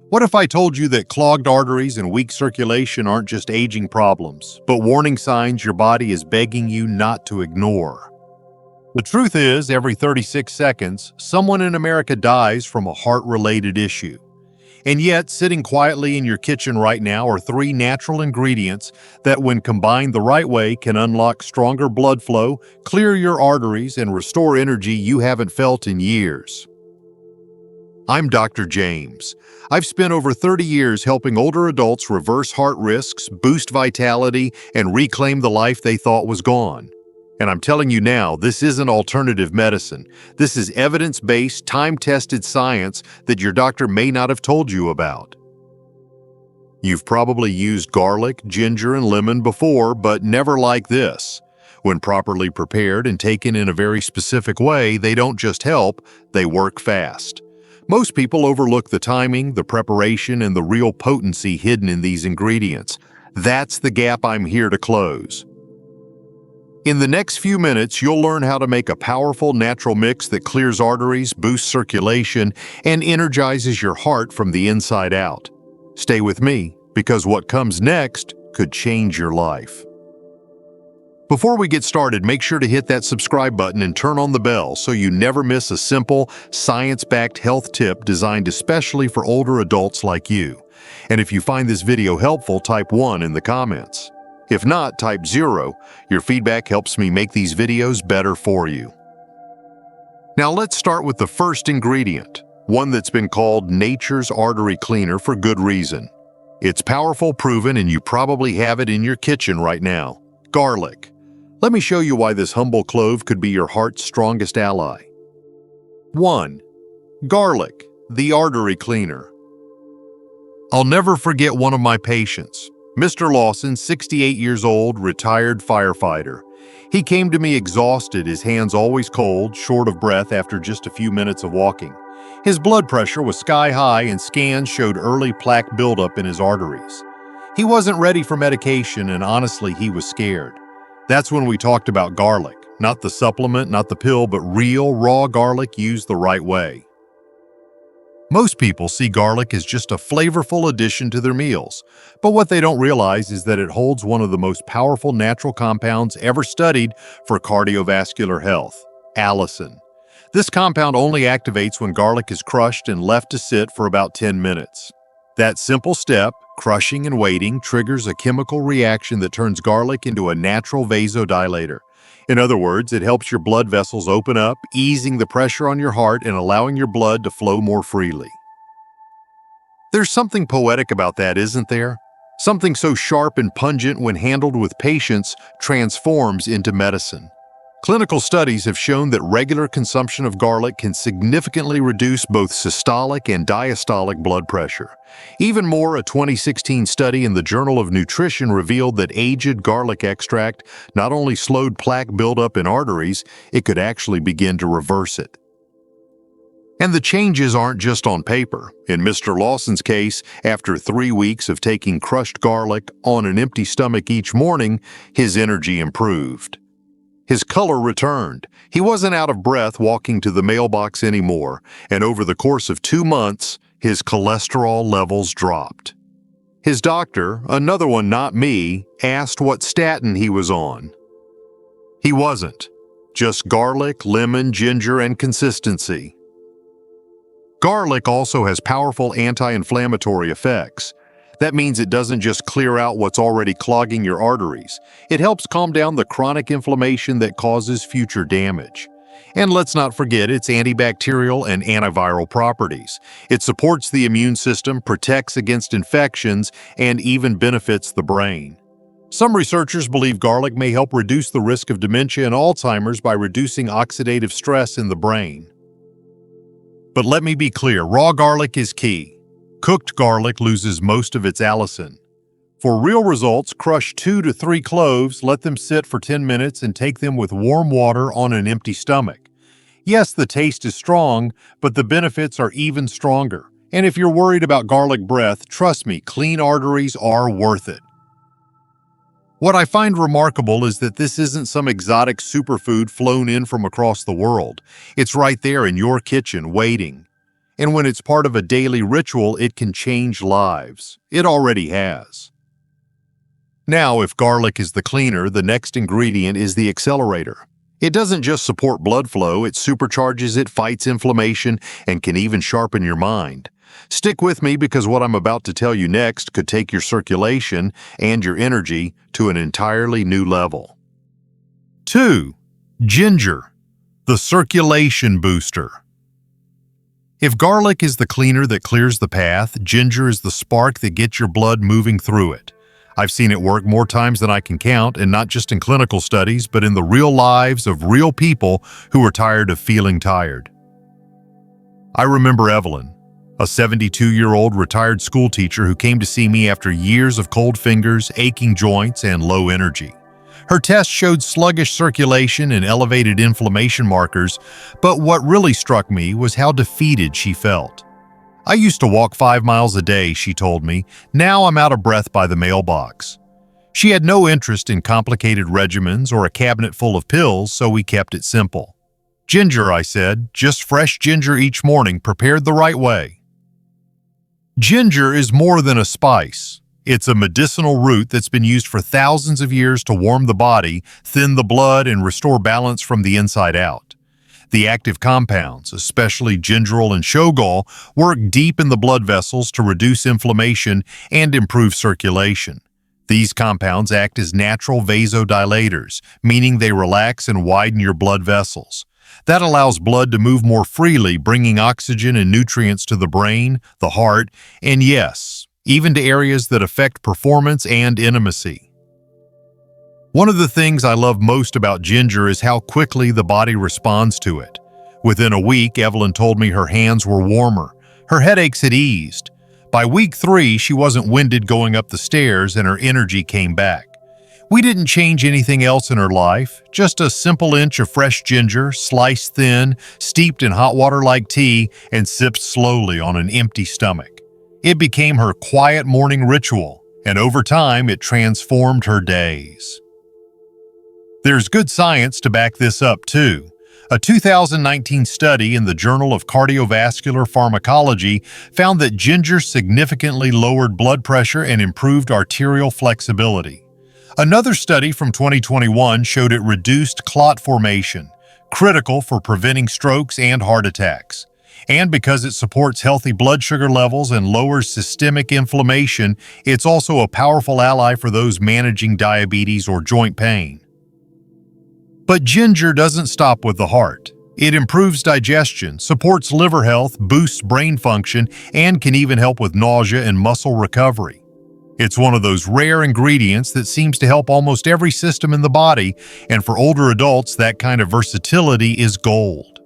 What if I told you that clogged arteries and weak circulation aren't just aging problems, but warning signs your body is begging you not to ignore? The truth is, every 36 seconds, someone in America dies from a heart-related issue. And yet, sitting quietly in your kitchen right now are three natural ingredients that, when combined the right way, can unlock stronger blood flow, clear your arteries, and restore energy you haven't felt in years. I'm Dr. James. I've spent over 30 years helping older adults reverse heart risks, boost vitality, and reclaim the life they thought was gone. And I'm telling you now, this isn't alternative medicine. This is evidence-based, time-tested science that your doctor may not have told you about. You've probably used garlic, ginger, and lemon before, but never like this. When properly prepared and taken in a very specific way, they don't just help, they work fast. Most people overlook the timing, the preparation, and the real potency hidden in these ingredients. That's the gap I'm here to close. In the next few minutes, you'll learn how to make a powerful natural mix that clears arteries, boosts circulation, and energizes your heart from the inside out. Stay with me, because what comes next could change your life. Before we get started, make sure to hit that subscribe button and turn on the bell so you never miss a simple, science-backed health tip designed especially for older adults like you. And if you find this video helpful, type 1 in the comments. If not, type 0. Your feedback helps me make these videos better for you. Now let's start with the first ingredient, one that's been called nature's artery cleaner for good reason. It's powerful, proven, and you probably have it in your kitchen right now. Garlic. Let me show you why this humble clove could be your heart's strongest ally. 1. Garlic, the artery cleaner. I'll never forget one of my patients. Mr. Lawson, 68 years old, retired firefighter. He came to me exhausted, his hands always cold, short of breath after just a few minutes of walking. His blood pressure was sky high and scans showed early plaque buildup in his arteries. He wasn't ready for medication and honestly, he was scared. That's when we talked about garlic, not the supplement, not the pill, but real, raw garlic used the right way. Most people see garlic as just a flavorful addition to their meals, but what they don't realize is that it holds one of the most powerful natural compounds ever studied for cardiovascular health, allicin. This compound only activates when garlic is crushed and left to sit for about 10 minutes. That simple step, crushing and waiting, triggers a chemical reaction that turns garlic into a natural vasodilator. In other words, it helps your blood vessels open up, easing the pressure on your heart and allowing your blood to flow more freely. There's something poetic about that, isn't there? Something so sharp and pungent when handled with patience transforms into medicine. Clinical studies have shown that regular consumption of garlic can significantly reduce both systolic and diastolic blood pressure. Even more, a 2016 study in the Journal of Nutrition revealed that aged garlic extract not only slowed plaque buildup in arteries, it could actually begin to reverse it. And the changes aren't just on paper. In Mr. Lawson's case, after 3 weeks of taking crushed garlic on an empty stomach each morning, his energy improved. His color returned. He wasn't out of breath walking to the mailbox anymore, and over the course of 2 months, his cholesterol levels dropped. His doctor, another one not me, asked what statin he was on. He wasn't. Just garlic, lemon, ginger, and consistency. Garlic also has powerful anti-inflammatory effects. That means it doesn't just clear out what's already clogging your arteries. It helps calm down the chronic inflammation that causes future damage. And let's not forget its antibacterial and antiviral properties. It supports the immune system, protects against infections, and even benefits the brain. Some researchers believe garlic may help reduce the risk of dementia and Alzheimer's by reducing oxidative stress in the brain. But let me be clear, raw garlic is key. Cooked garlic loses most of its allicin. For real results, crush 2 to 3 cloves, let them sit for 10 minutes, and take them with warm water on an empty stomach. Yes, the taste is strong, but the benefits are even stronger. And if you're worried about garlic breath, trust me, clean arteries are worth it. What I find remarkable is that this isn't some exotic superfood flown in from across the world. It's right there in your kitchen, waiting. And when it's part of a daily ritual, it can change lives. It already has. Now, if garlic is the cleaner, the next ingredient is the accelerator. It doesn't just support blood flow, it supercharges it, fights inflammation, and can even sharpen your mind. Stick with me because what I'm about to tell you next could take your circulation and your energy to an entirely new level. 2. Ginger, the circulation booster. If garlic is the cleaner that clears the path, ginger is the spark that gets your blood moving through it. I've seen it work more times than I can count, and not just in clinical studies, but in the real lives of real people who are tired of feeling tired. I remember Evelyn, a 72-year-old retired school teacher who came to see me after years of cold fingers, aching joints, and low energy. Her test showed sluggish circulation and elevated inflammation markers, but what really struck me was how defeated she felt. I used to walk 5 miles a day, she told me. Now I'm out of breath by the mailbox. She had no interest in complicated regimens or a cabinet full of pills, so we kept it simple. Ginger, I said, just fresh ginger each morning, prepared the right way. Ginger is more than a spice. It's a medicinal root that's been used for thousands of years to warm the body, thin the blood, and restore balance from the inside out. The active compounds, especially gingerol and shogal, work deep in the blood vessels to reduce inflammation and improve circulation. These compounds act as natural vasodilators, meaning they relax and widen your blood vessels. That allows blood to move more freely, bringing oxygen and nutrients to the brain, the heart, and yes, even to areas that affect performance and intimacy. One of the things I love most about ginger is how quickly the body responds to it. Within a week, Evelyn told me her hands were warmer. Her headaches had eased. By week 3, she wasn't winded going up the stairs and her energy came back. We didn't change anything else in her life, just a simple inch of fresh ginger, sliced thin, steeped in hot water like tea, and sipped slowly on an empty stomach. It became her quiet morning ritual, and over time it transformed her days. There's good science to back this up, too. A 2019 study in the Journal of Cardiovascular Pharmacology found that ginger significantly lowered blood pressure and improved arterial flexibility. Another study from 2021 showed it reduced clot formation, critical for preventing strokes and heart attacks. And because it supports healthy blood sugar levels and lowers systemic inflammation, it's also a powerful ally for those managing diabetes or joint pain. But ginger doesn't stop with the heart. It improves digestion, supports liver health, boosts brain function, and can even help with nausea and muscle recovery. It's one of those rare ingredients that seems to help almost every system in the body, and for older adults, that kind of versatility is gold.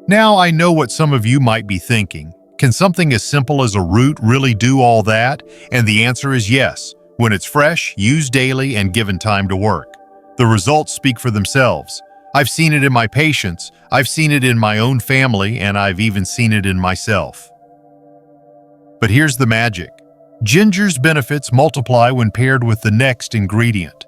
Now, I know what some of you might be thinking. Can something as simple as a root really do all that? And the answer is yes. When it's fresh, used daily, and given time to work. The results speak for themselves. I've seen it in my patients, I've seen it in my own family, and I've even seen it in myself. But here's the magic. Ginger's benefits multiply when paired with the next ingredient.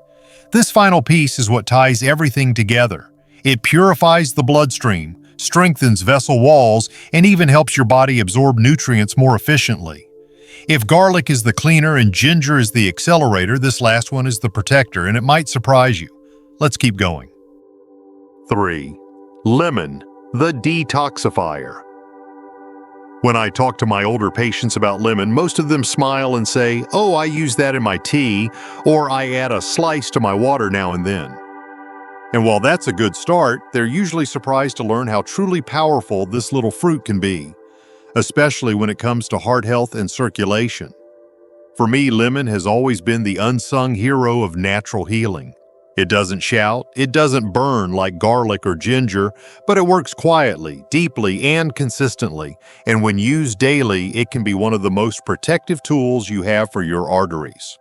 This final piece is what ties everything together. It purifies the bloodstream, strengthens vessel walls, and even helps your body absorb nutrients more efficiently. If garlic is the cleaner and ginger is the accelerator, this last one is the protector, and it might surprise you. Let's keep going. 3. Lemon, the detoxifier. When I talk to my older patients about lemon, most of them smile and say, "Oh, I use that in my tea," or "I add a slice to my water now and then." And while that's a good start, they're usually surprised to learn how truly powerful this little fruit can be, especially when it comes to heart health and circulation. For me, lemon has always been the unsung hero of natural healing. It doesn't shout, it doesn't burn like garlic or ginger, but it works quietly, deeply, and consistently. And when used daily, it can be one of the most protective tools you have for your arteries.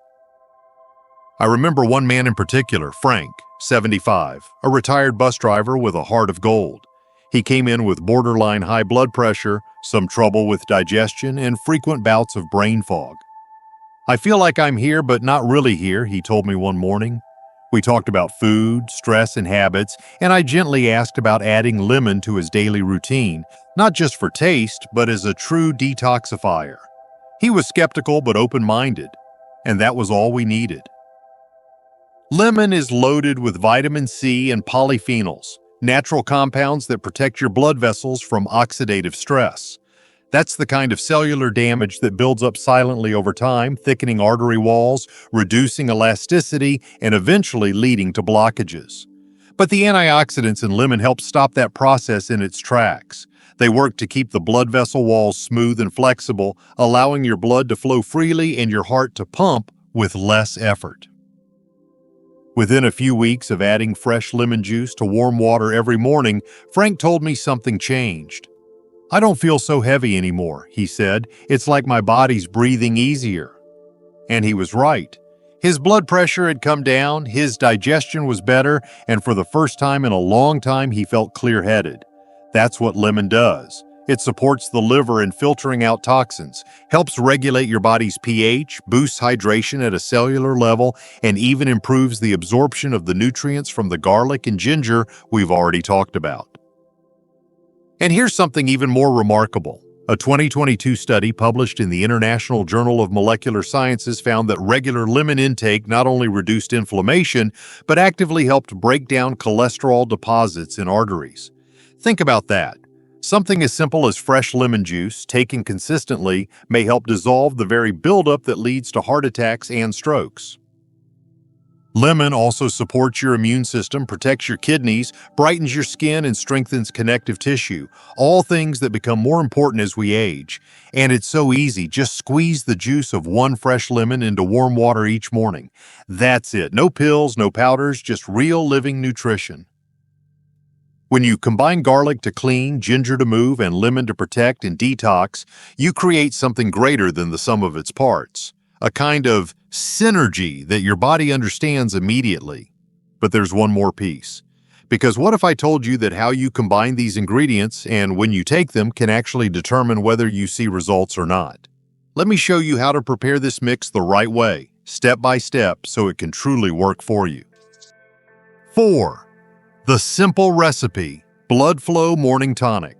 I remember one man in particular, Frank, 75, a retired bus driver with a heart of gold. He came in with borderline high blood pressure, some trouble with digestion, and frequent bouts of brain fog. "I feel like I'm here, but not really here," he told me one morning. We talked about food, stress, and habits, and I gently asked about adding lemon to his daily routine, not just for taste, but as a true detoxifier. He was skeptical but open-minded, and that was all we needed. Lemon is loaded with vitamin C and polyphenols, natural compounds that protect your blood vessels from oxidative stress. That's the kind of cellular damage that builds up silently over time, thickening artery walls, reducing elasticity, and eventually leading to blockages. But the antioxidants in lemon help stop that process in its tracks. They work to keep the blood vessel walls smooth and flexible, allowing your blood to flow freely and your heart to pump with less effort. Within a few weeks of adding fresh lemon juice to warm water every morning, Frank told me something changed. "I don't feel so heavy anymore," he said. "It's like my body's breathing easier." And he was right. His blood pressure had come down, his digestion was better, and for the first time in a long time he felt clear-headed. That's what lemon does. It supports the liver in filtering out toxins, helps regulate your body's pH, boosts hydration at a cellular level, and even improves the absorption of the nutrients from the garlic and ginger we've already talked about. And here's something even more remarkable. A 2022 study published in the International Journal of Molecular Sciences found that regular lemon intake not only reduced inflammation, but actively helped break down cholesterol deposits in arteries. Think about that. Something as simple as fresh lemon juice, taken consistently, may help dissolve the very buildup that leads to heart attacks and strokes. Lemon also supports your immune system, protects your kidneys, brightens your skin, and strengthens connective tissue, all things that become more important as we age. And it's so easy, just squeeze the juice of one fresh lemon into warm water each morning. That's it, no pills, no powders, just real living nutrition. When you combine garlic to clean, ginger to move, and lemon to protect and detox, you create something greater than the sum of its parts. A kind of synergy that your body understands immediately. But there's one more piece. Because what if I told you that how you combine these ingredients and when you take them can actually determine whether you see results or not? Let me show you how to prepare this mix the right way, step by step, so it can truly work for you. 4. The simple recipe, Blood Flow Morning Tonic.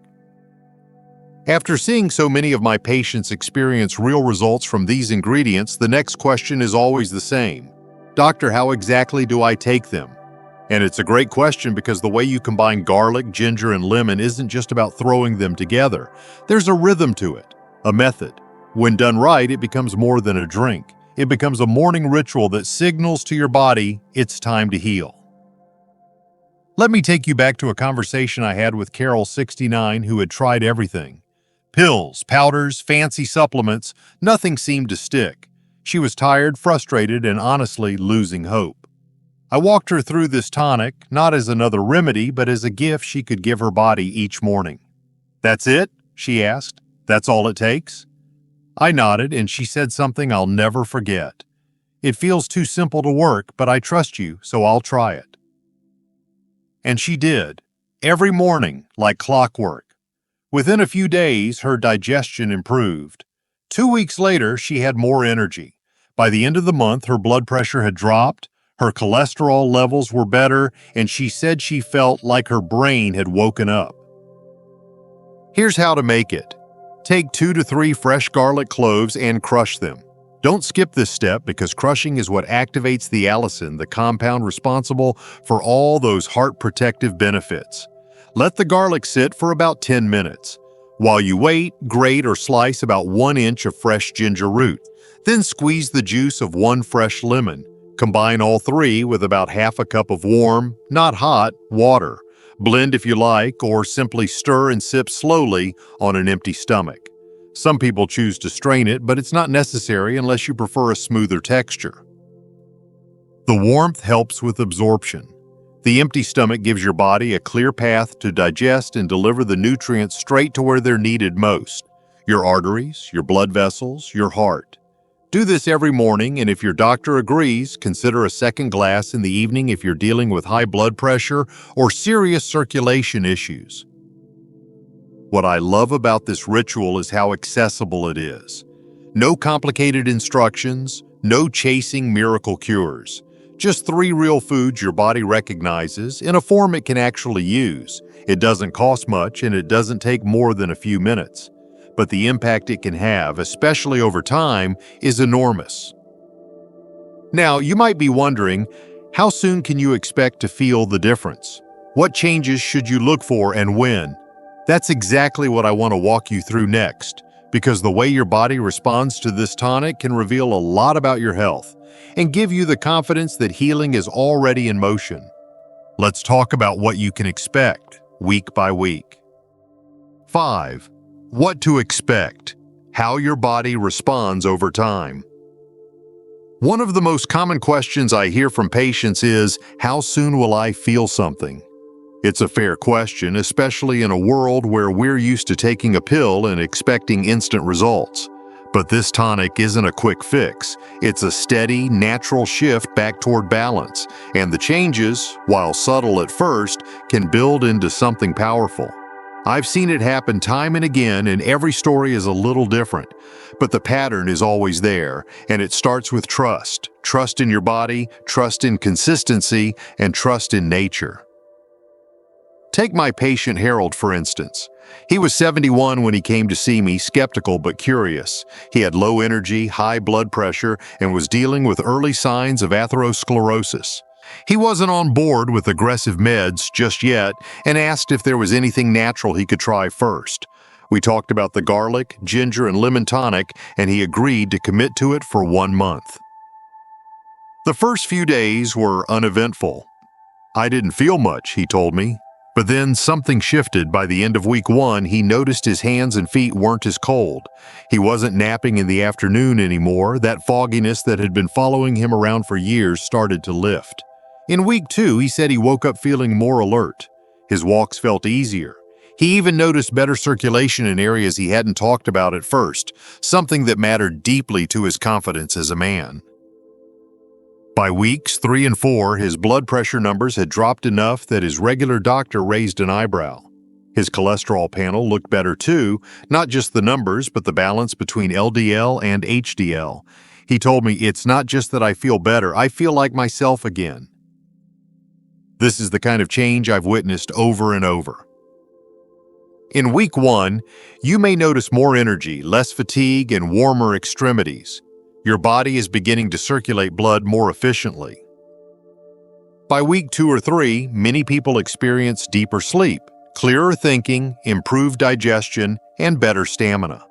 After seeing so many of my patients experience real results from these ingredients, the next question is always the same. "Doctor, how exactly do I take them?" And it's a great question because the way you combine garlic, ginger, and lemon isn't just about throwing them together. There's a rhythm to it, a method. When done right, it becomes more than a drink. It becomes a morning ritual that signals to your body it's time to heal. Let me take you back to a conversation I had with Carol, 69, who had tried everything. Pills, powders, fancy supplements, nothing seemed to stick. She was tired, frustrated, and honestly losing hope. I walked her through this tonic, not as another remedy, but as a gift she could give her body each morning. "That's it?" she asked. "That's all it takes?" I nodded, and she said something I'll never forget. "It feels too simple to work, but I trust you, so I'll try it." And she did, every morning, like clockwork. Within a few days, her digestion improved. 2 weeks later, she had more energy. By the end of the month, her blood pressure had dropped, her cholesterol levels were better, and she said she felt like her brain had woken up. Here's how to make it. Take 2 to 3 fresh garlic cloves and crush them. Don't skip this step because crushing is what activates the allicin, the compound responsible for all those heart protective benefits. Let the garlic sit for about 10 minutes. While you wait, grate or slice about 1 inch of fresh ginger root. Then squeeze the juice of 1 fresh lemon. Combine all 3 with about half a cup of warm, not hot, water. Blend if you like, or simply stir and sip slowly on an empty stomach. Some people choose to strain it, but it's not necessary unless you prefer a smoother texture. The warmth helps with absorption. The empty stomach gives your body a clear path to digest and deliver the nutrients straight to where they're needed most: your arteries, your blood vessels, your heart. Do this every morning, and if your doctor agrees, consider a second glass in the evening if you're dealing with high blood pressure or serious circulation issues. What I love about this ritual is how accessible it is. No complicated instructions, no chasing miracle cures. Just 3 real foods your body recognizes in a form it can actually use. It doesn't cost much and it doesn't take more than a few minutes. But the impact it can have, especially over time, is enormous. Now, you might be wondering, how soon can you expect to feel the difference? What changes should you look for and when? That's exactly what I want to walk you through next, because the way your body responds to this tonic can reveal a lot about your health and give you the confidence that healing is already in motion. Let's talk about what you can expect week by week. 5. What to expect. How your body responds over time. One of the most common questions I hear from patients is, how soon will I feel something? It's a fair question, especially in a world where we're used to taking a pill and expecting instant results. But this tonic isn't a quick fix. It's a steady, natural shift back toward balance, and the changes, while subtle at first, can build into something powerful. I've seen it happen time and again, and every story is a little different. But the pattern is always there, and it starts with trust. Trust in your body, trust in consistency, and trust in nature. Take my patient Harold, for instance. He was 71 when he came to see me, skeptical but curious. He had low energy, high blood pressure, and was dealing with early signs of atherosclerosis. He wasn't on board with aggressive meds just yet and asked if there was anything natural he could try first. We talked about the garlic, ginger, and lemon tonic, and he agreed to commit to it for 1 month. The first few days were uneventful. I didn't feel much, he told me. But then something shifted. By the end of week 1, he noticed his hands and feet weren't as cold. He wasn't napping in the afternoon anymore. That fogginess that had been following him around for years started to lift. In week 2, he said he woke up feeling more alert. His walks felt easier. He even noticed better circulation in areas he hadn't talked about at first, something that mattered deeply to his confidence as a man. By weeks 3 and 4, his blood pressure numbers had dropped enough that his regular doctor raised an eyebrow. His cholesterol panel looked better too, not just the numbers, but the balance between LDL and HDL. He told me, "It's not just that I feel better, I feel like myself again." This is the kind of change I've witnessed over and over. In week 1, you may notice more energy, less fatigue, and warmer extremities. Your body is beginning to circulate blood more efficiently. By week 2 or 3, many people experience deeper sleep, clearer thinking, improved digestion, and better stamina.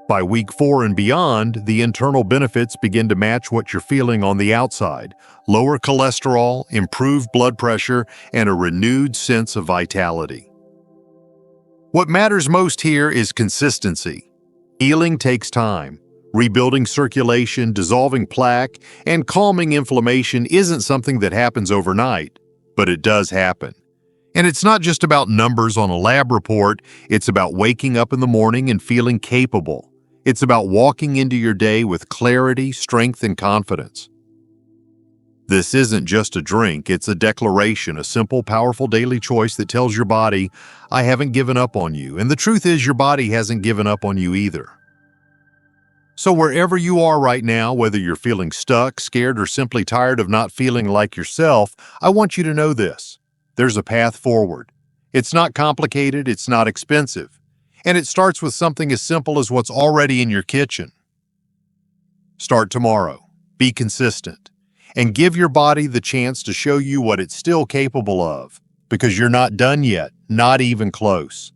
By week 4 and beyond, the internal benefits begin to match what you're feeling on the outside: lower cholesterol, improved blood pressure, and a renewed sense of vitality. What matters most here is consistency. Healing takes time. Rebuilding circulation, dissolving plaque, and calming inflammation isn't something that happens overnight, but it does happen. And it's not just about numbers on a lab report, it's about waking up in the morning and feeling capable. It's about walking into your day with clarity, strength, and confidence. This isn't just a drink, it's a declaration, a simple, powerful daily choice that tells your body, "I haven't given up on you." And the truth is, your body hasn't given up on you either. So wherever you are right now, whether you're feeling stuck, scared, or simply tired of not feeling like yourself, I want you to know this. There's a path forward. It's not complicated, it's not expensive. And it starts with something as simple as what's already in your kitchen. Start tomorrow. Be consistent. And give your body the chance to show you what it's still capable of. Because you're not done yet, not even close.